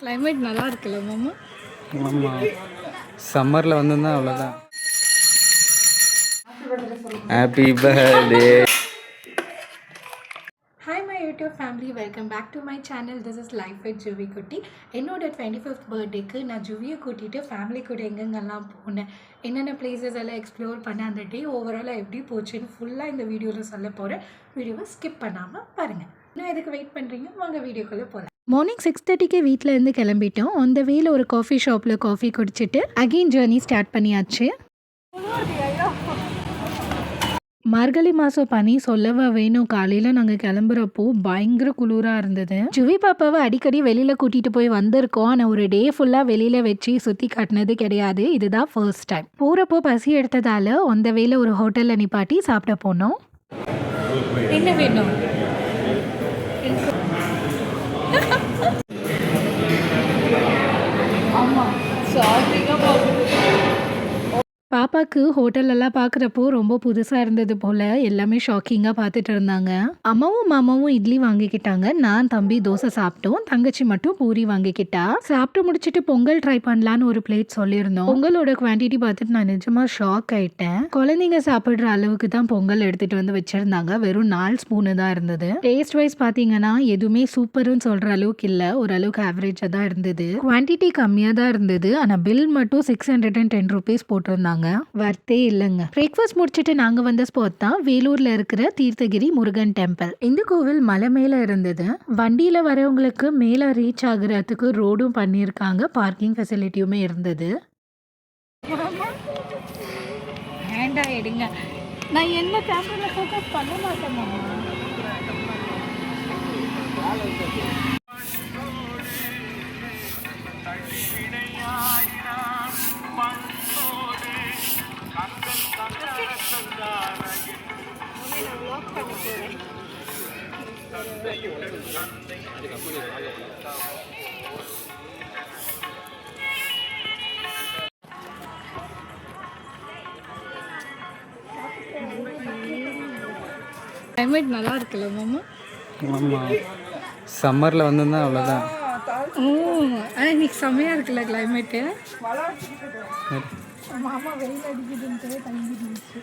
Climate நல்லா இருக்குல்ல மாமா? ஆமாம், சம்மரில் வந்திருந்தா அவ்வளோதான். Happy birthday. Hi my YouTube family, welcome back to my channel. This is life with Juvi kutty. என்னோட 25th பர்த்டேக்கு நான் ஜுவியை கூட்டிகிட்டு ஃபேமிலி கூட எங்கெங்கெல்லாம் போனேன், என்னென்ன பிளேசஸ் எல்லாம் எக்ஸ்ப்ளோர் பண்ணேன், அந்த டே ஓவராலாக எப்படி போச்சுன்னு ஃபுல்லாக இந்த வீடியோவில் சொல்ல போகிறேன். வீடியோவை ஸ்கிப் பண்ணாமல் பாருங்கள். இன்னும் எதுக்கு வெயிட் பண்ணுறீங்க? வாங்க வீடியோக்குள்ளே போகலாம். மார்னிங் 6:30க்கு வீட்டில் இருந்து கிளம்பிட்டோம். அந்த வேல ஒரு காஃபி ஷாப்பில் காஃபி குடிச்சிட்டு அகெயின் ஜேர்னி ஸ்டார்ட் பண்ணியாச்சு. மார்கழி மாதம் பனி சொல்லவா வேணும். காலையில் நாங்கள் கிளம்புறப்போ பயங்கர குளிராக இருந்தது. ஜுவி பாப்பாவை அடிக்கடி வெளியில் கூட்டிகிட்டு போய் வந்திருக்கோம். ஆனால் ஒரு டே ஃபுல்லாக வெளியில் வச்சு சுற்றி காட்டினது கிடையாது. இதுதான் ஃபர்ஸ்ட் டைம். போகிறப்போ பசி எடுத்ததால் அந்த வேலை ஒரு ஹோட்டலில் நிப்பாட்டி சாப்பிட போனோம். என்ன வேணும்? ஆமாம், பாப்பாவுக்கு ஹோட்டலெல்லாம் பார்க்குறப்போ ரொம்ப புதுசாக இருந்தது போல். எல்லாமே ஷாக்கிங்காக பார்த்துட்டு இருந்தாங்க. அம்மாவும் மாமாவும் இட்லி வாங்கிக்கிட்டாங்க. நான் தம்பி தோசை சாப்பிட்டோம். தங்கச்சி மட்டும் பூரி வாங்கிக்கிட்டா. சாப்பிட்டு முடிச்சுட்டு பொங்கல் ட்ரை பண்ணலான்னு ஒரு பிளேட் சொல்லியிருந்தோம். பொங்கலோட குவான்டிட்டி பார்த்துட்டு நான் நிஜமாக ஷாக் ஆயிட்டேன். குழந்தைங்க சாப்பிட்ற அளவுக்கு தான் பொங்கல் எடுத்துகிட்டு வந்து வச்சுருந்தாங்க. வெறும் 4 ஸ்பூனு தான் இருந்தது. டேஸ்ட் வைஸ் பார்த்தீங்கன்னா எதுவுமே சூப்பர்னு சொல்கிற அளவுக்கு இல்லை, ஓரளவுக்கு ஆவரேஜாக தான் இருந்தது. குவான்டிட்டி கம்மியாக தான் இருந்தது. ஆனால் பில் மட்டும் 610 rupees போட்டிருந்தாங்க. வர்த்தே இல்லைங்க. பிரேக்ஃபாஸ்ட் முடிச்சுட்டு நாங்க வந்த ஸ்பாட் தான் வேலூர்ல இருக்கிற தீர்த்தகிரி முருகன் டெம்பிள். இந்த கோவில் மலை மேல இருந்தது. வண்டியில வரவங்களுக்கு மேல ரீச் ஆகுறதுக்கு ரோடும் பண்ணியிருக்காங்க. பார்க்கிங் ஃபெசிலிட்டியுமே இருந்தது. நான் என்ன கேமரா ஃபோக்கஸ் பண்ண மாட்டேன். கிளைமேட் நல்லா இருக்குல்ல மாமா? ஆமாம், சம்மரில் வந்திருந்தா அவ்வளோதான். ஆனால் இன்னைக்கு செம்மையாக இருக்குல்ல கிளைமேட்டு? மாமா வெயில் அடிக்குதுன்ட்டு தங்கிருந்துச்சு.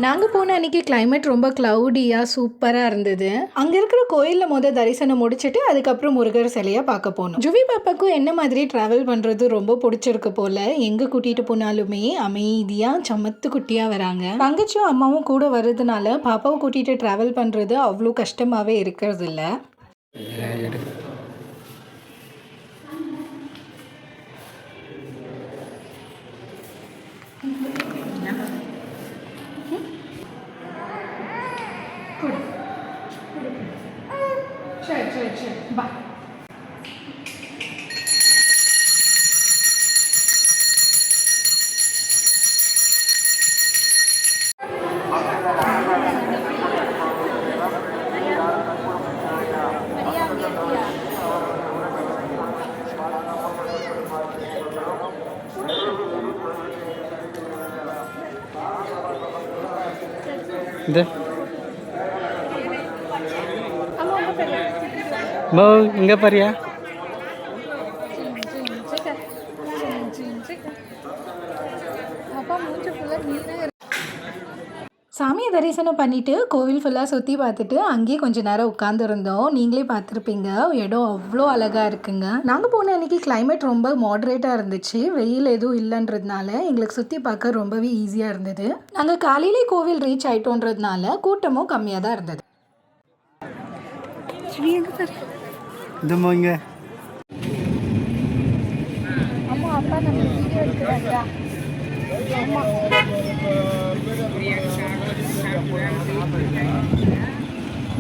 நாங்கள் போன அன்றைக்கி கிளைமேட் ரொம்ப க்ளவுடியாக சூப்பராக இருந்தது. அங்கே இருக்கிற கோயிலில் தரிசனம் முடிச்சுட்டு அதுக்கப்புறம் முருகர் சிலையை பார்க்க போனோம். ஜுவி பாப்பாக்கும் என்ன மாதிரி ட்ராவல் பண்ணுறது ரொம்ப பிடிச்சிருக்கு போல். எங்கே கூட்டிகிட்டு போனாலுமே அமைதியாக சமத்து குட்டியாக வராங்க. தங்கச்சியும் அம்மாவும் கூட வர்றதுனால பாப்பாவை கூட்டிகிட்டு ட்ராவல் பண்ணுறது அவ்வளோ கஷ்டமாகவே இருக்கிறது இல்லை. சரி பா. இந்த போ இங்கே பாரியா. சாமியை தரிசனம் பண்ணிவிட்டு கோவில் ஃபுல்லாக சுற்றி பார்த்துட்டு அங்கேயே கொஞ்சம் நேரம் உட்காந்துருந்தோம். நீங்களே பார்த்துருப்பீங்க, இடம் அவ்வளோ அழகாக இருக்குங்க. நாங்கள் போன அன்றைக்கி கிளைமேட் ரொம்ப மாடரேட்டாக இருந்துச்சு. வெயில் எதுவும் இல்லைன்றதுனால எங்களுக்கு சுற்றி பார்க்க ரொம்பவே ஈஸியாக இருந்தது. நாங்கள் காலையிலே கோவில் ரீச் ஆகிட்டோன்றதுனால கூட்டமும் கம்மியாக தான் இருந்தது. அம்மா அப்பா நம்ம வீடியோ எடுக்கிறாங்க.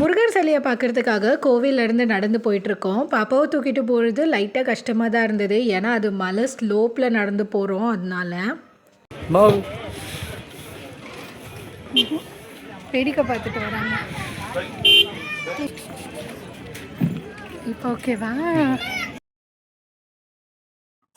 முருகர் சிலையை பார்க்குறதுக்காக கோவிலேருந்து நடந்து போயிட்டுருக்கோம். பாப்பாவை தூக்கிட்டு போகிறது லைட்டாக கஷ்டமாக தான் இருந்தது. ஏன்னா அது மலை ஸ்லோப்பில் நடந்து போகிறோம். அதனால வேடிக்கை பார்த்துட்டு வராங்க. இப்போ ஓகேவா?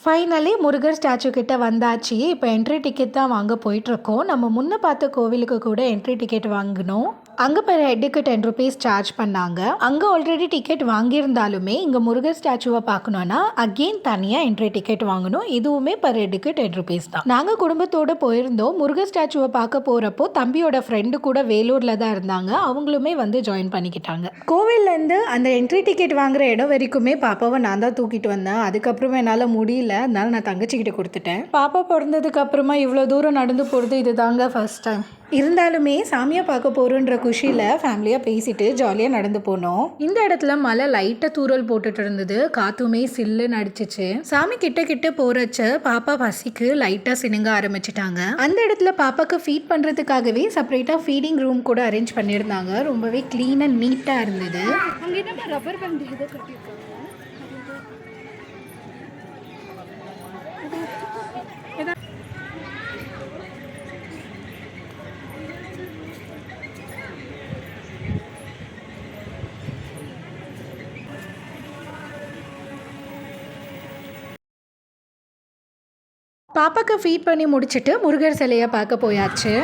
ஃபைனலி முருகர் ஸ்டாச்சு கிட்ட வந்தாச்சு. இப்போ என்ட்ரி டிக்கெட் தான் வாங்க போயிட்டுருக்கோம். நம்ம முன்ன பார்த்த கோவிலுக்கு கூட என்ட்ரி டிக்கெட் வாங்கினோம். அங்கே பெர் ஹெட்டுக்கு 10 ருபீஸ் சார்ஜ் பண்ணாங்க. அங்கே ஆல்ரெடி டிக்கெட் வாங்கியிருந்தாலுமே இங்கே முருகர் ஸ்டாச்சுவை பார்க்கணுன்னா அகெயின் தனியாக என்ட்ரி டிக்கெட் வாங்கணும். இதுவுமே பெர் ஹெட்டுக்கு 10 ருபீஸ் தான். நாங்கள் குடும்பத்தோடு போயிருந்தோம். முருகர் ஸ்டாச்சுவை பார்க்க போகிறப்போ தம்பியோட ஃப்ரெண்டு கூட வேலூரில் தான் இருந்தாங்க. அவங்களுமே வந்து ஜாயின் பண்ணிக்கிட்டாங்க. கோவில்லேருந்து அந்த என்ட்ரி டிக்கெட் வாங்குற இடம் வரைக்குமே பாப்பாவை நான் தான் தூக்கிட்டு வந்தேன். அதுக்கப்புறமா என்னால் முடியல, அதனால நான் தங்கச்சிக்கிட்ட கொடுத்துட்டேன். பாப்பா பிறந்ததுக்கு அப்புறமா இவ்வளோ தூரம் நடந்து போகிறது இது தாங்க ஃபர்ஸ்ட் டைம். இருந்தாலுமே சாமியை பார்க்க போகிறோன்ற குஷியில் ஃபேமிலியாக பேசிட்டு ஜாலியாக நடந்து போனோம். இந்த இடத்துல மழை லைட்டாக தூறல் போட்டுட்டு இருந்தது. காற்றுமே சில்லுன்னு அடிச்சிச்சு. சாமி கிட்ட கிட்ட போகிறச்ச பாப்பா பசிக்கு லைட்டாக சினுங்க ஆரம்பிச்சிட்டாங்க. அந்த இடத்துல பாப்பாவுக்கு ஃபீட் பண்ணுறதுக்காகவே செப்பரேட்டாக ஃபீடிங் ரூம் கூட அரேஞ்ச் பண்ணியிருந்தாங்க. ரொம்பவே க்ளீன் அண்ட் நீட்டாக இருந்தது. அங்கே என்ன ரப்பர் பேண்ட் இதை கட்டியிருக்காங்க. பாப்பாக்கு ஃபீட் பண்ணி முடிச்சுட்டு முருகர் சிலையை பார்க்க போயாச்சு.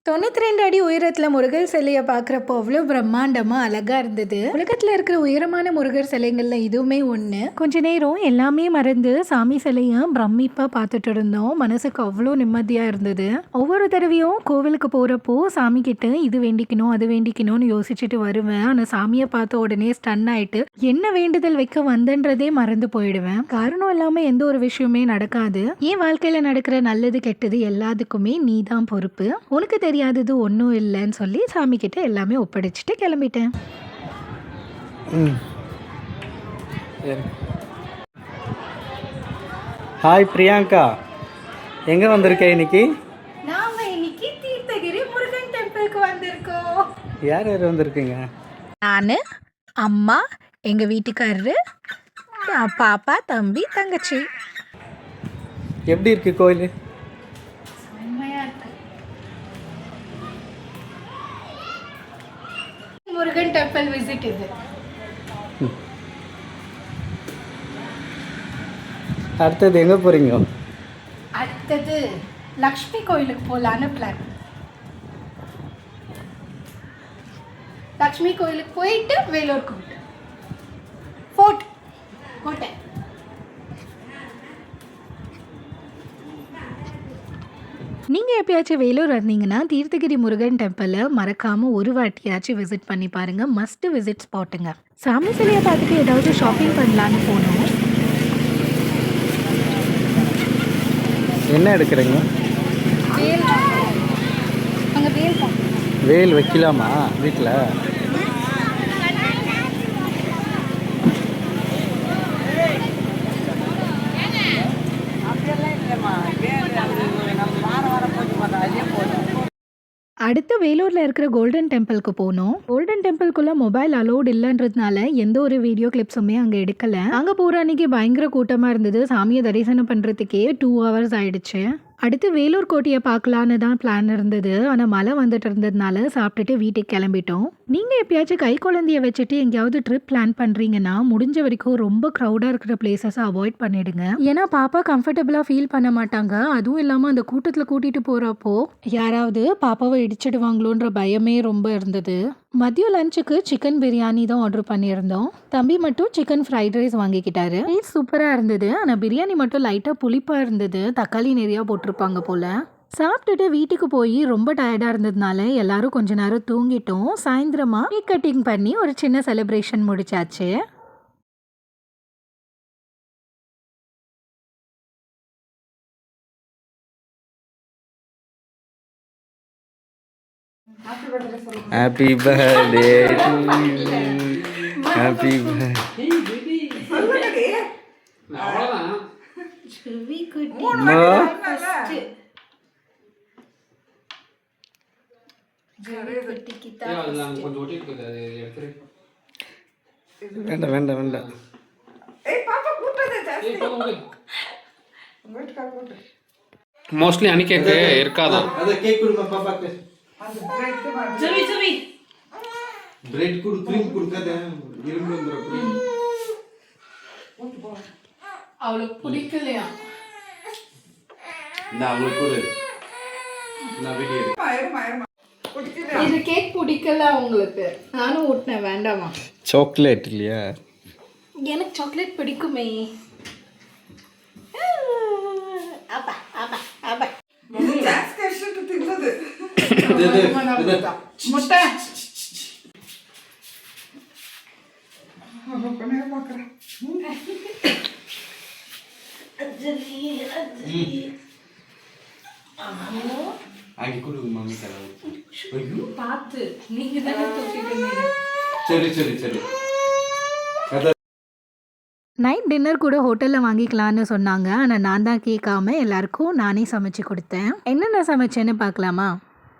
தொண்ணூற்றி 2 அடி உயரத்தில் முருகர் சிலையை பார்க்குறப்போ அவ்வளோ பிரம்மாண்டமாக அழகாக இருந்தது. உலகத்தில் இருக்கிற உயரமான முருகர் சிலைகளில் இதுவுமே ஒன்று. கொஞ்ச நேரம் எல்லாமே மறந்து சாமி சிலையை பிரமிப்பாக பார்த்துட்டு இருந்தோம். மனசுக்கு அவ்வளோ நிம்மதியாக இருந்தது. ஒவ்வொரு தடவையும் கோவிலுக்கு போகிறப்போ சாமி கிட்ட இது வேண்டிக்கணும் அது வேண்டிக்கணும்னு யோசிச்சுட்டு வருவேன். ஆனால் சாமியை பார்த்த உடனே ஸ்டன் ஆகிட்டு என்ன வேண்டுதல் வைக்க வந்தன்றதே மறந்து போயிடுவேன். காரணம் இல்லாமல் எந்த ஒரு விஷயமே நடக்காது. என் வாழ்க்கையில் நடக்கிற நல்லது கெட்டது எல்லாத்துக்குமே நீ தான் பொறுப்பு, உனக்கு தெரியாதது ஒன்றும் இல்லைன்னு சொல்லி சாமி கிட்ட எல்லாமே ஒப்படைச்சிட்டு கிளம்பிட்டேன். ஹாய் பிரியாங்கா, எங்கே வந்திருக்க இன்னைக்கு? நாம இன்னைக்கு தீர்த்தகிரி முருகன் டெம்பிளுக்கு வந்திருக்கோம். யார் யார் வந்திருக்கீங்க? நான், அம்மா, எங்கள் வீட்டுக்காரரு, பாப்பா, தம்பி, தங்கச்சி. எப்படி இருக்கு கோயில்? முருகன் டெம்பிள் விசிட் இது. அடுத்தது எங்கே போகிறீங்க? அடுத்தது லக்ஷ்மி கோயிலுக்கு போகலான்னு பிளான். லக்ஷ்மி கோயிலுக்கு போயிட்டு வேலூர் கோட்டை. நீங்கள் எப்பயாச்சும் வேலூர் வந்தீங்கன்னா தீர்த்தகிரி முருகன் டெம்பிளை மறக்காமல் ஒரு வாட்டியாச்சும் விசிட் பண்ணி பாருங்கள். மஸ்ட் விசிட் ஸ்பாட்டுங்க. சாமி சிலையை பார்த்துட்டு ஏதாவது ஷாப்பிங் பண்ணலான்னு போனோம். என்ன எடுக்கிறீங்க? வேல் வைக்கலாமா வீட்டில்? அடுத்து வேலூரில் இருக்கிற கோல்டன் டெம்பிளுக்கு போனோம். கோல்டன் டெம்பிள்குள்ளே மொபைல் அலோடு இல்லைன்றதுனால எந்த ஒரு வீடியோ கிளிப்ஸுமே அங்கே எடுக்கலை. அங்கே போகிற அன்னைக்கு பயங்கர கூட்டமாக இருந்தது. சாமியை தரிசனம் பண்ணுறதுக்கே 2 hours ஆயிடுச்சு. அடுத்து வேலூர் கோட்டையை பார்க்கலான்னு தான் பிளான் இருந்தது. ஆனால் மழை வந்துட்டு இருந்ததுனால சாப்பிட்டுட்டு வீட்டுக்கு கிளம்பிட்டோம். நீங்கள் எப்பயாச்சும் கை குழந்தைய வச்சுட்டு எங்கேயாவது ட்ரிப் பிளான் பண்ணுறீங்கன்னா முடிஞ்ச வரைக்கும் ரொம்ப க்ரௌடாக இருக்கிற பிளேசஸை அவாய்ட் பண்ணிடுங்க. ஏன்னா பாப்பா கம்ஃபர்டபுளாக ஃபீல் பண்ண மாட்டாங்க. அதுவும் இல்லாமல் அந்த கூட்டத்தில் கூட்டிகிட்டு போகிறப்போ யாராவது பாப்பாவை இடிச்சிடுவாங்களோன்ற பயமே ரொம்ப இருந்தது. மதியம் லஞ்சுக்கு சிக்கன் பிரியாணி தான் ஆர்டர் பண்ணியிருந்தோம். தம்பி மட்டும் சிக்கன் ஃப்ரைட் ரைஸ் வாங்கிக்கிட்டாரு. சூப்பராக இருந்தது. ஆனால் பிரியாணி மட்டும் லைட்டாக புளிப்பாக இருந்தது. தக்காளி நிறையா போட்டிருப்பாங்க போல். சாப்பிட்டுட்டு வீட்டுக்கு போய் ரொம்ப டயர்டாக இருந்ததுனால எல்லாரும் கொஞ்ச நேரம் தூங்கிட்டோம். சாயந்தரமா கேக் கட்டிங் பண்ணி ஒரு சின்ன செலிப்ரேஷன் முடிச்சாச்சு. Happy birthday to you. Happy அது நாங்கள் கொஞ்சம் ஒட்டி இருக்குது அது எடுத்துரு. வேண்டாம் வேண்டாம் வேண்டாம். மோஸ்ட்லி அனி கேக்கு இருக்காது. அதை கேக் கொடுமா பாப்பாக்கு. பிரெட் கொடு, க்ரீம் கொடுக்காத, இரும்பு வந்துடும். அவளுக்கு பிடிக்கலையா? நான் அவங்களுக்கு கொடு. நான் வீடியோ இது கேக் பிடிக்கல உங்களுக்கு. நானும் ஊட்டினேன் வேண்டாமா. சாக்லேட் இல்லையா? எனக்கு சாக்லேட் பிடிக்குமே. அப்பா அப்பா அப்பா முட்டை அங்கே கொடுங்க மம்மி தரவு. பார்த்து நீங்க தானே தூக்கிட்டு. சரி சரி சரி. நைட் டின்னர் கூட ஹோட்டலில் வாங்கிக்கலான்னு சொன்னாங்க. ஆனால் நான் தான் கேட்காம எல்லாருக்கும் நானே சமைச்சு கொடுத்தேன். என்னென்ன சமைச்சேன்னு பார்க்கலாமா?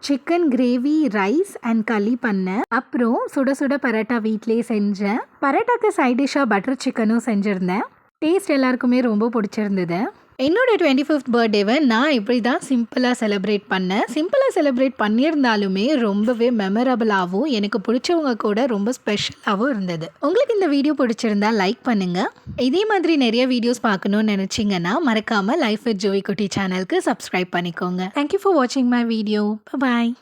சிக்கன் கிரேவி, ரைஸ் அண்ட் களி பண்ணேன். அப்புறம் சுட சுட பரோட்டா வீட்டிலே செஞ்சேன். பரோட்டாக்கு சைட் டிஷ்ஷாக பட்டர் சிக்கனும் செஞ்சுருந்தேன். டேஸ்ட் எல்லாருக்குமே ரொம்ப பிடிச்சிருந்தது. என்னோட 25th பர்த்டேவை நான் இப்படி தான் சிம்பிளாக செலிப்ரேட் பண்ணேன். சிம்பிளாக செலிப்ரேட் பண்ணியிருந்தாலுமே ரொம்பவே மெமரபிளாகவும் எனக்கு பிடிச்சவங்க கூட ரொம்ப ஸ்பெஷலாகவும் இருந்தது. உங்களுக்கு இந்த வீடியோ பிடிச்சிருந்தா லைக் பண்ணுங்கள். இதே மாதிரி நிறைய வீடியோஸ் பார்க்கணுன்னு நினச்சிங்கன்னா மறக்காமல் லைஃப் வித் ஜோய் குட்டி சேனலுக்கு சப்ஸ்கிரைப் பண்ணிக்கோங்க. தேங்க்யூ ஃபார் வாட்சிங் மை வீடியோ. பாய்.